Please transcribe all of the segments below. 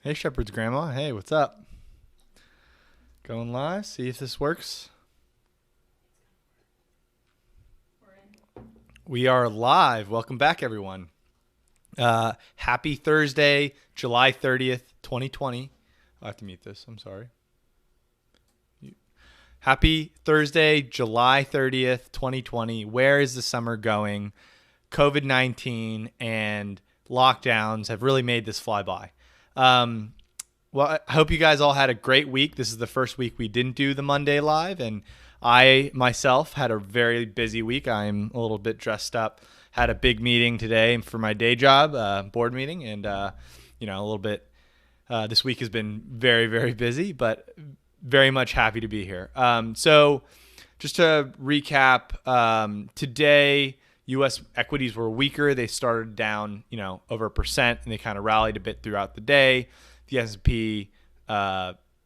Hey, Shepherd's grandma. Hey, what's up? Going live. See if this works. We are live. Welcome back, everyone. Happy Thursday, July 30th, 2020. I have to mute this. I'm sorry. Happy Thursday, July 30th, 2020. Where is the summer going? COVID-19 and lockdowns have really made this fly by. Well, I hope you guys all had a great week. This is the first week we didn't do the Monday live, and I myself had a very busy week. I'm a little bit dressed up. Had a big meeting today for my day job, board meeting, and a little bit. This week has been very, very busy, but very much happy to be here. So, just to recap, today U.S. equities were weaker. They started down, over 1%, and they kind of rallied a bit throughout the day. The S&P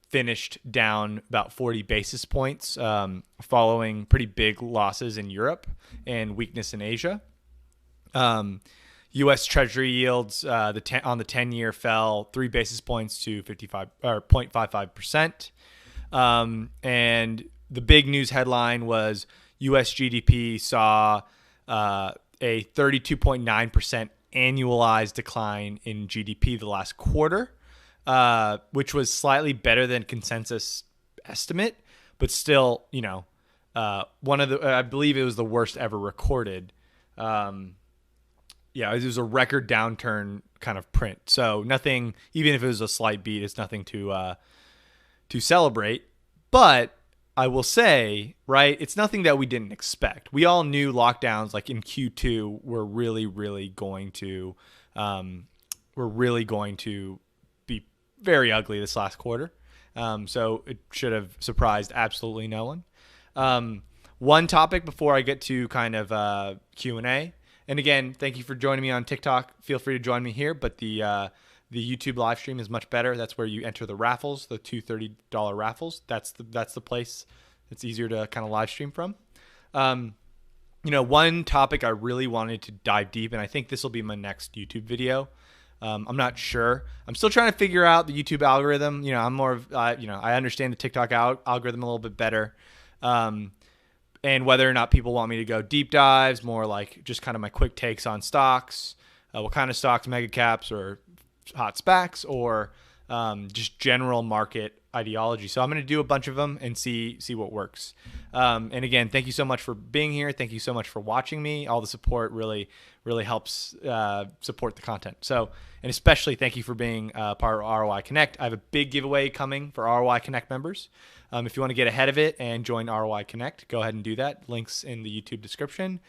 finished down about 40 basis points, following pretty big losses in Europe and weakness in Asia. U.S. Treasury yields on the 10-year fell 3 basis points to 0.55%. And the big news headline was U.S. GDP saw a 32.9% annualized decline in GDP the last quarter, which was slightly better than consensus estimate, but still, one of the, I believe it was the worst ever recorded. It was a record downturn kind of print. So nothing, even if it was a slight beat, it's nothing to celebrate. But I will say, right, it's nothing that we didn't expect. We all knew lockdowns like in Q2 were really going to be very ugly this last quarter. So it should have surprised absolutely no one. One topic before I get to kind of Q&A. And again, thank you for joining me on TikTok. Feel free to join me here, but the YouTube live stream is much better. That's where you enter the raffles, the two $30 raffles. That's the place. It's easier to kind of live stream from. One topic I really wanted to dive deep, and I think this will be my next YouTube video. I'm not sure. I'm still trying to figure out the YouTube algorithm. I'm more of, I understand the TikTok algorithm a little bit better. And whether or not people want me to go deep dives, more like just kind of my quick takes on stocks, what kind of stocks, mega caps or hot SPACs, or just general market ideology. So I'm going to do a bunch of them and see what works. And again, thank you so much for being here. Thank you so much for watching me. All the support really helps support the content. So, and especially thank you for being part of ROI Connect. I have a big giveaway coming for ROI Connect members. If you want to get ahead of it and join ROI Connect, go ahead and do that. Links in the YouTube description.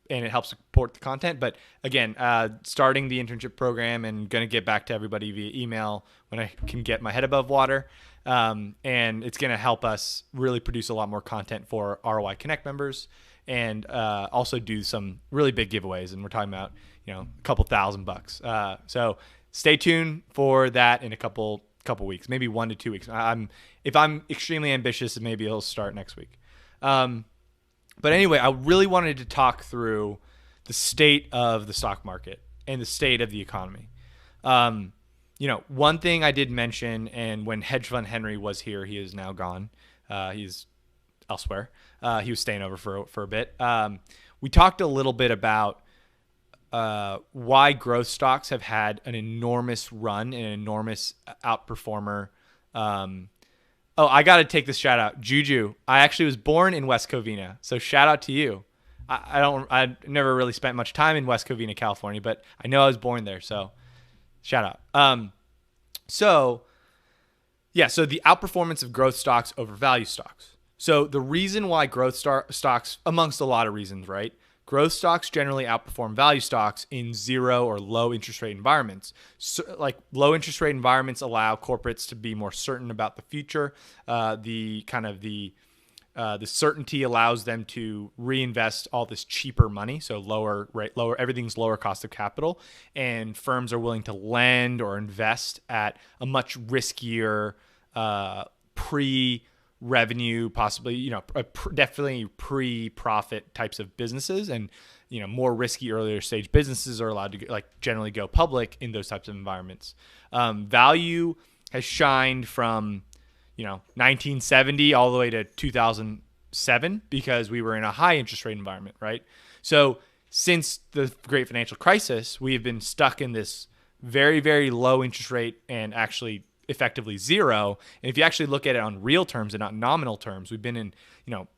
And it helps support the content. But again, starting the internship program and going to get back to everybody via email when I can get my head above water. And it's going to help us really produce a lot more content for ROI Connect members, and also do some really big giveaways. And we're talking about, a couple $1,000. So stay tuned for that in a couple weeks, maybe 1 to 2 weeks. If I'm extremely ambitious, maybe it'll start next week. But anyway, I really wanted to talk through the state of the stock market and the state of the economy. One thing I did mention, and when Hedge Fund Henry was here, he is now gone. He's elsewhere. He was staying over for a bit. We talked a little bit about why growth stocks have had an enormous run and an enormous outperformer. Oh, I got to take this shout out. Juju, I actually was born in West Covina, so shout out to you. I never really spent much time in West Covina, California, but I know I was born there, so shout out. So the outperformance of growth stocks over value stocks. So the reason why growth stocks, amongst a lot of reasons, right? Growth stocks generally outperform value stocks in zero or low interest rate environments. So, like low interest rate environments allow corporates to be more certain about the future. The certainty allows them to reinvest all this cheaper money, so lower everything's lower cost of capital, and firms are willing to lend or invest at a much riskier revenue, possibly, definitely pre-profit types of businesses, and, more risky earlier stage businesses are allowed to generally go public in those types of environments. Value has shined from, 1970 all the way to 2007 because we were in a high interest rate environment, right? So since the great financial crisis, we have been stuck in this very, very low interest rate and actually effectively zero. And if you actually look at it on real terms and not nominal terms, we've been in,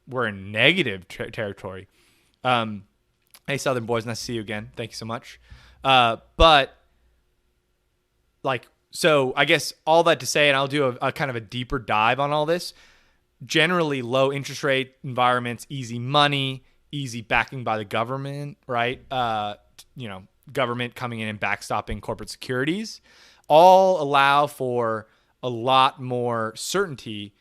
we're in negative territory. Hey, Southern boys, nice to see you again. Thank you so much. So I guess all that to say, and I'll do a kind of a deeper dive on all this. Generally, low interest rate environments, easy money, easy backing by the government, right? Government coming in and backstopping corporate securities, all allow for a lot more certainty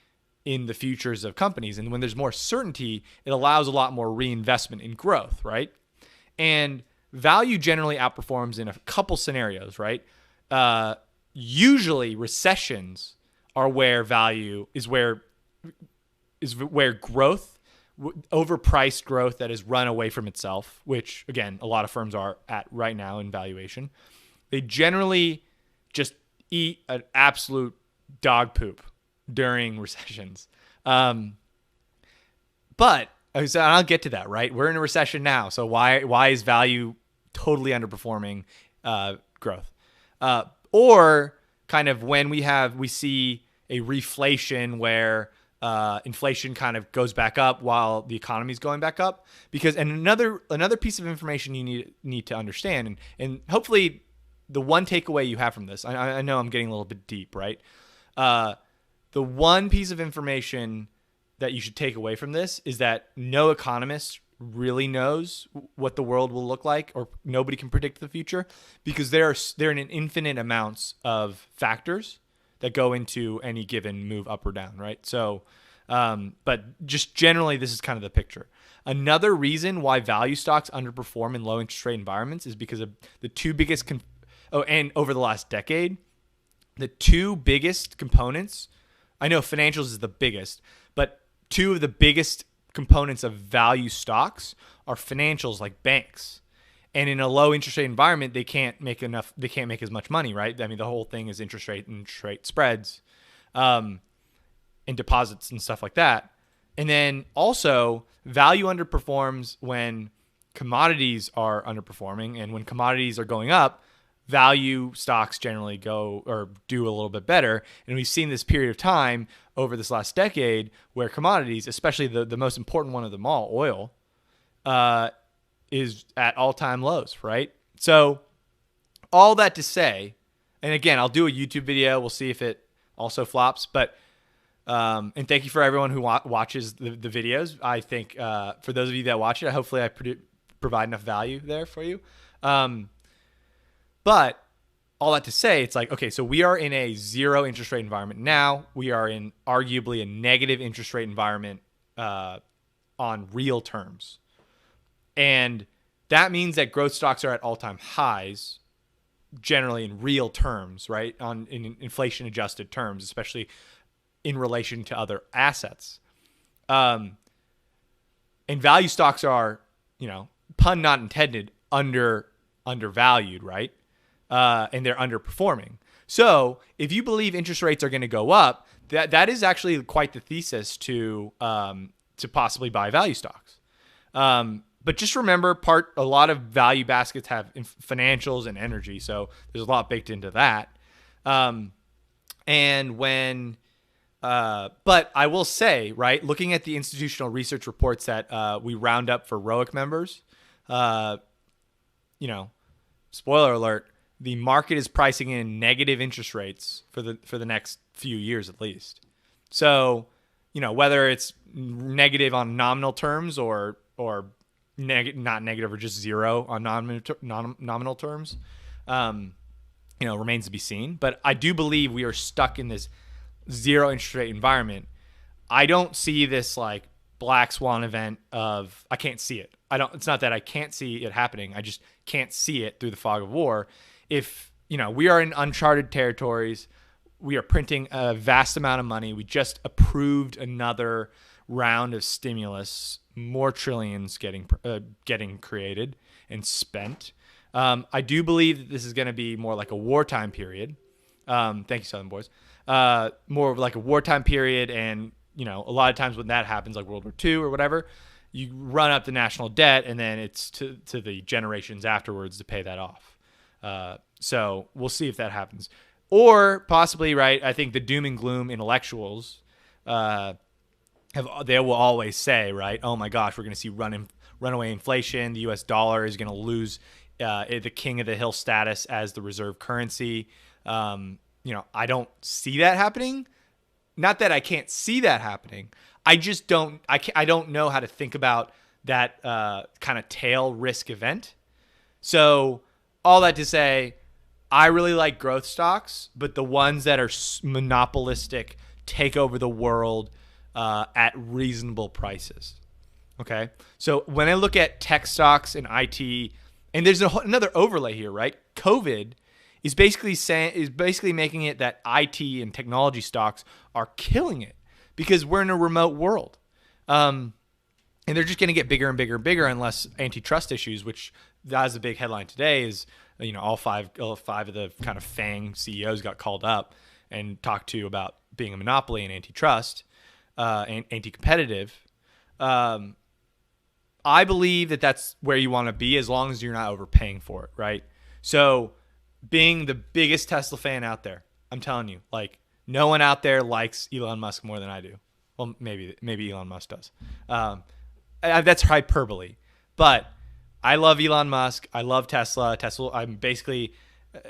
in the futures of companies. And when there's more certainty, it allows a lot more reinvestment in growth, right? And value generally outperforms in a couple scenarios, right? Usually recessions are where value is where growth, overpriced growth that has run away from itself, which again, a lot of firms are at right now in valuation. They generally just eat an absolute dog poop during recessions. But I'll get to that, right? We're in a recession now. So why is value totally underperforming growth? Or kind of when we see a reflation where inflation kind of goes back up while the economy is going back up. And another piece of information you need to understand, and hopefully the one takeaway you have from this, I know I'm getting a little bit deep, right? The one piece of information that you should take away from this is that no economist really knows what the world will look like, or nobody can predict the future, because there are an infinite amounts of factors that go into any given move up or down, right? So, but just generally, this is kind of the picture. Another reason why value stocks underperform in low interest rate environments is because of the two biggest, and over the last decade, the two biggest components, I know financials is the biggest, but two of the biggest components of value stocks are financials, like banks. And in a low interest rate environment, they can't make as much money, right? I mean, the whole thing is interest rate spreads, and deposits and stuff like that. And then also value underperforms when commodities are underperforming, and when commodities are going up, value stocks generally go or do a little bit better. And we've seen this period of time over this last decade where commodities, especially the most important one of them all, oil, is at all-time lows, right? So all that to say, and again, I'll do a YouTube video. We'll see if it also flops. But and thank you for everyone who watches the videos. I think for those of you that watch it, hopefully I provide enough value there for you. But all that to say, it's like, okay, so we are in a zero interest rate environment now. We are in arguably a negative interest rate environment on real terms. And that means that growth stocks are at all-time highs, generally in real terms, right? In inflation-adjusted terms, especially in relation to other assets. And value stocks are, pun not intended, undervalued, right? And they're underperforming. So if you believe interest rates are going to go up, that is actually quite the thesis to possibly buy value stocks. But just remember, a lot of value baskets have financials and energy, so there's a lot baked into that. But I will say, right, looking at the institutional research reports that we round up for ROIC members, spoiler alert, the market is pricing in negative interest rates for the next few years at least. So, whether it's negative on nominal terms or not negative or just zero on nominal terms, remains to be seen. But I do believe we are stuck in this zero interest rate environment. I don't see this like black swan event of, I can't see it. It's not that I can't see it happening. I just can't see it through the fog of war. If, we are in uncharted territories, we are printing a vast amount of money. We just approved another round of stimulus, more trillions getting created and spent. I do believe that this is going to be more like a wartime period. Thank you, Southern Boys. More of like a wartime period, and a lot of times when that happens, like World War II or whatever, you run up the national debt, and then it's to the generations afterwards to pay that off. So we'll see if that happens, or possibly, right? I think the doom and gloom intellectuals they will always say, right? Oh my gosh, we're going to see runaway inflation. The U.S. dollar is going to lose the king of the hill status as the reserve currency. I don't see that happening. Not that I can't see that happening. I just don't. I don't know how to think about that kind of tail risk event. So all that to say, I really like growth stocks, but the ones that are monopolistic, take over the world at reasonable prices. Okay, so when I look at tech stocks and IT, and there's another overlay here, right? COVID is basically making it that IT and technology stocks are killing it because we're in a remote world, and they're just going to get bigger and bigger and bigger unless antitrust issues, which that is a big headline today, is all five of the kind of FANG CEOs got called up and talked to about being a monopoly and antitrust, and anti-competitive. I believe that that's where you want to be as long as you're not overpaying for it, right? So being the biggest Tesla fan out there, I'm telling you, like, no one out there likes Elon Musk more than I do. Well, maybe Elon Musk does. That's hyperbole, but I love Elon Musk. I love Tesla. I'm basically,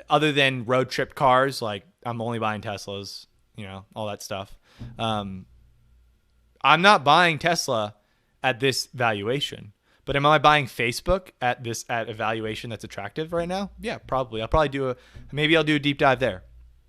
other than road trip cars, like I'm only buying Teslas, all that stuff. I'm not buying Tesla at this valuation, but am I buying Facebook at a valuation that's attractive right now? Yeah, probably. I'll do a deep dive there.